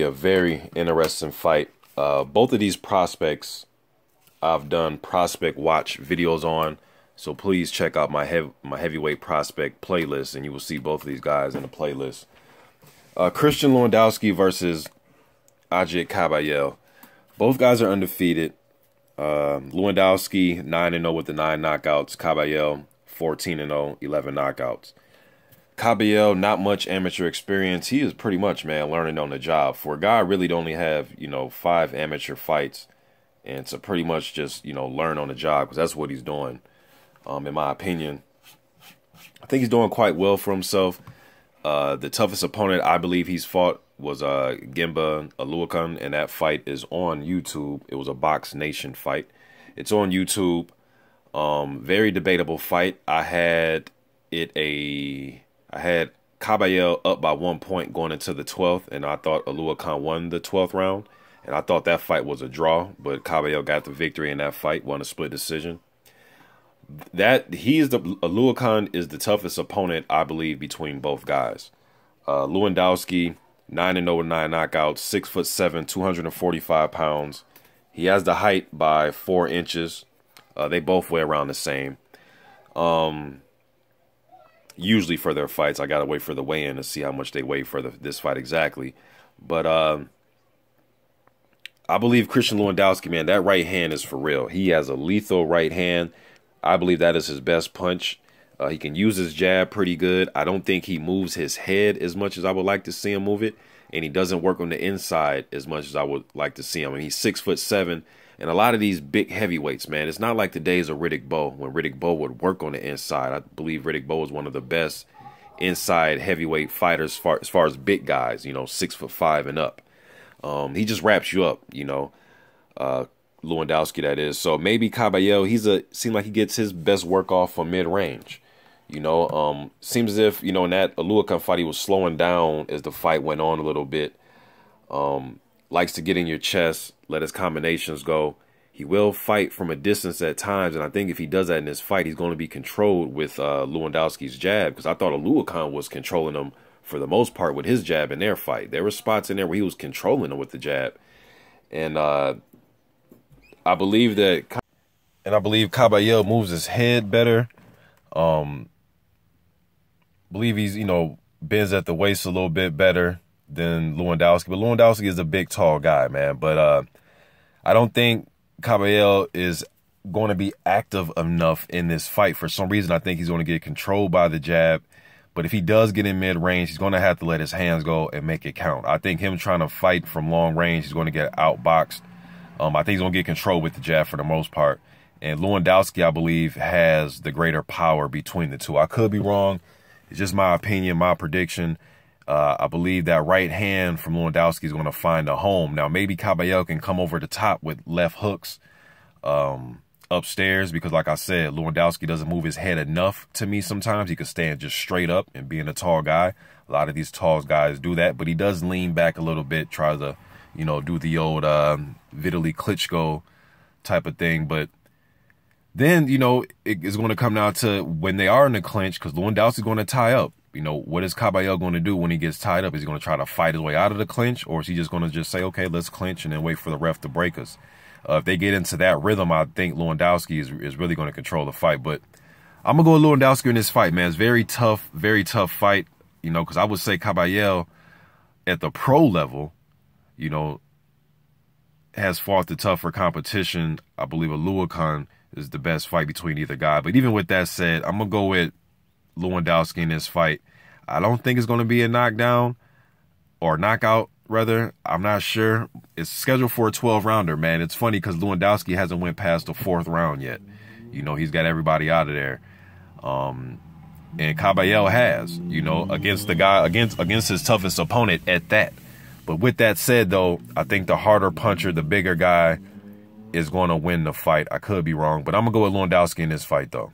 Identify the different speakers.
Speaker 1: be a very interesting fight. Both of these prospects I've done prospect watch videos on, so please check out my heavyweight prospect playlist, and you will see both of these guys in the playlist. Christian Lewandowski versus Agit Kabayel. Both guys are undefeated. Lewandowski 9-0 with the 9 knockouts. Kabayel 14-0, 11 knockouts. Kabayel, not much amateur experience. He is pretty much, man, learning on the job. For a guy really to only have, 5 amateur fights, and to pretty much just, learn on the job, because that's what he's doing, in my opinion. I think he's doing quite well for himself. The toughest opponent I believe he's fought was Gimba Aluakan, and that fight is on YouTube. It was a Box Nation fight. It's on YouTube. Very debatable fight. I had Kabayel up by 1 point going into the 12th, and I thought Aluakan won the 12th round, and I thought that fight was a draw, but Kabayel got the victory in that fight, won a split decision. Aluakan is the toughest opponent, I believe, between both guys. Lewandowski 9-0 with 9 knockouts, 6'7", 245 pounds. He has the height by 4 inches. They both weigh around the same. Usually for their fights, I gotta wait for the weigh-in to see how much they weigh for this fight exactly. But I believe Christian Lewandowski, man, that right hand is for real. He has a lethal right hand. I believe that is his best punch. He can use his jab pretty good. I don't think he moves his head as much as I would like to see him move it, and he doesn't work on the inside as much as I would like to see him. And he's 6'7", and a lot of these big heavyweights, man, it's not like the days of Riddick Bowe, when Riddick Bowe would work on the inside. I believe Riddick Bowe is one of the best inside heavyweight fighters as far as big guys, 6'5" and up. He just wraps you up, Lewandowski, that is. So maybe Kabayel, seems like he gets his best work off from mid-range. Seems as if, in that Aluakan fight, he was slowing down as the fight went on a little bit. Likes to get in your chest, let his combinations go. He will fight from a distance at times, and I think if he does that in this fight, he's going to be controlled with Lewandowski's jab, because I thought Aluakan was controlling him for the most part with his jab in their fight. There were spots in there where he was controlling him with the jab. And I believe Kabayel moves his head better. Believe he's, bends at the waist a little bit better than Lewandowski. But Lewandowski is a big, tall guy, man. But I don't think Kabayel is going to be active enough in this fight. For some reason, I think he's going to get controlled by the jab. But if he does get in mid-range, he's going to have to let his hands go and make it count. I think him trying to fight from long range, he's going to get outboxed. I think he's going to get control with the jab for the most part. And Lewandowski, I believe, has the greater power between the two. I could be wrong. It's just my opinion, my prediction. I believe that right hand from Lewandowski is going to find a home. Now, maybe Kabayel can come over the top with left hooks upstairs, because, like I said, Lewandowski doesn't move his head enough to me sometimes. He could stand just straight up, and being a tall guy, a lot of these tall guys do that. But he does lean back a little bit, try to, do the old Vitaly Klitschko type of thing. But then, it's going to come down to when they are in the clinch, because Lewandowski's going to tie up. What is Kabayel going to do when he gets tied up? Is he going to try to fight his way out of the clinch, or is he just going to just say, okay, let's clinch and then wait for the ref to break us? If they get into that rhythm, I think Lewandowski is really going to control the fight. But I'm going to go with Lewandowski in this fight, man. It's very tough fight, because I would say Kabayel at the pro level, has fought the tougher competition. I believe Aluakan is the best fight between either guy. But even with that said, I'm going to go with Lewandowski in this fight. I don't think it's going to be a knockdown or knockout, rather. I'm not sure. It's scheduled for a 12-rounder, man. It's funny because Lewandowski hasn't went past the 4th round yet. He's got everybody out of there. And Kabayel has, against the guy, against his toughest opponent at that. But with that said, though, I think the harder puncher, the bigger guy, is going to win the fight. I could be wrong, but I'm going to go with Lewandowski in this fight, though.